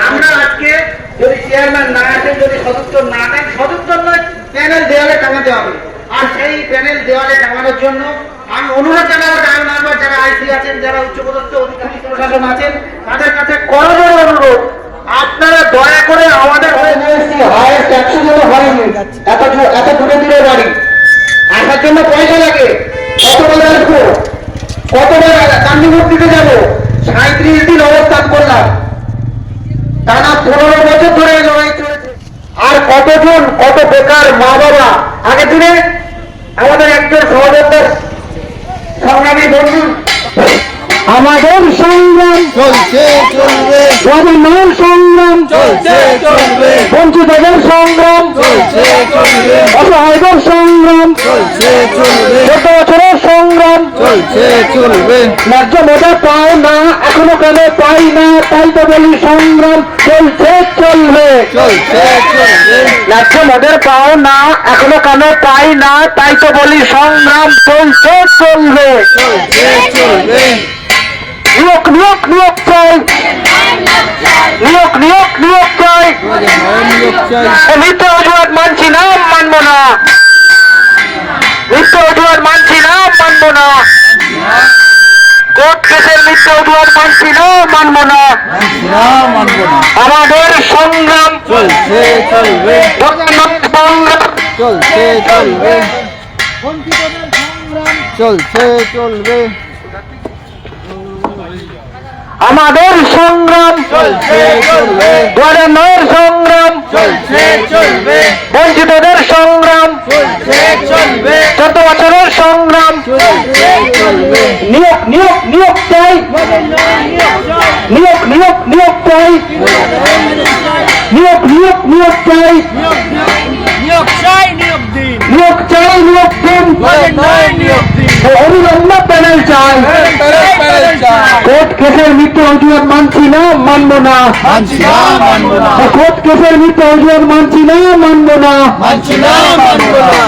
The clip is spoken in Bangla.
আমরা আজকে যদি চেয়ারম্যান না আসেন, যদি সদস্য না দেন, সদস্য নয় প্যানেল দেওয়ালে টাঙাতে হবে। আর সেই প্যানেল দেওয়ালে টাঙানোর জন্য আমি অনুরোধ জানাবো ডাক নাম্বার যারা আইসি আছেন, যারা উচ্চপদস্থ অধিকারী প্রশাসন আছেন, তাদের কাছে করজোড়ে অনুরোধ, আপনারা দয়া করে আমাদের হয়ে হায়েস্ট 100 জন হয়নি, এত দূরে দূরে বাড়ি আসার জন্য পয়সা লাগে, কতবার আসবো, কতবার কান্দিপুর দিতে যাবো, 37 দিন অবস্থান করলাম, টানা 15 বছর ধরে লড়াই চলেছে। আর কতজন, কত বেকার মা বাবা, আগের দিনে আমাদের একজন সহযোদ্ধার সংগ্রামী বন্ধু, আমাদের সংগ্রাম চলছে চলবে, স্বাধীনতার সংগ্রাম চলছে চলবে, বঞ্চিতদের সংগ্রাম চলছে চলবে, অসহায়দের সংগ্রাম চলছে চলবে, 14 বছরের সংগ্রাম চলছে চলবে, ন্যায্য মজা পাও না, এখনো কেন পাই না, তাই তো বলি সংগ্রাম চলছে চলবে। চলছে চলবে, ন্যায্য মজা পাও না, এখনো কেন পাই না, তাই তো বলি সংগ্রাম চলছে চলবে। চলছে চলবে, নিয়োগ নিয়োগ নিয়োগ চাই, নিয়োগ নিয়োগ নিয়োগ চাই, নিয়োগ চাই, মিথ্যা অজুহাত মানছি না, মানবো না, মিথ্যা অজুহাত মানছি না, মানবো না, কোর্ট কেসের মিথ্যা অজুহাত মানছি না, মানবো না, মানবো না, আমাদের সংগ্রাম চলছে চলবে, সংগ্রাম চলছে চলবে, চলছে চলবে, আমাদের সংগ্রাম চলছে চলবে, গণের সংগ্রাম চলছে চলবে, বঞ্চিতদের সংগ্রাম চলছে চলবে, 14 বছরের সংগ্রাম চলছে চলবে, নিয়োগ নিয়োগ নিয়োগ চাই, নিয়োগ নিয়োগ নিয়োগ চাই, নিয়োগ নিয়োগ নিয়োগ চাই, নিয়োগ চাই, নিয়োগ দিন, নিয়োগ চাই, নিয়োগ দিন, নিয়োগ দিন, অবিলম্বে প্যানেল চাই, কোর্ট কেসের মিথ্যা অজুহাত মানছি না, মানবো না, মানছি না, মানবো না, কোর্ট কেসের মিথ্যা অজুহাত মানছি না, মানবো না, মানছি না, মানবো না।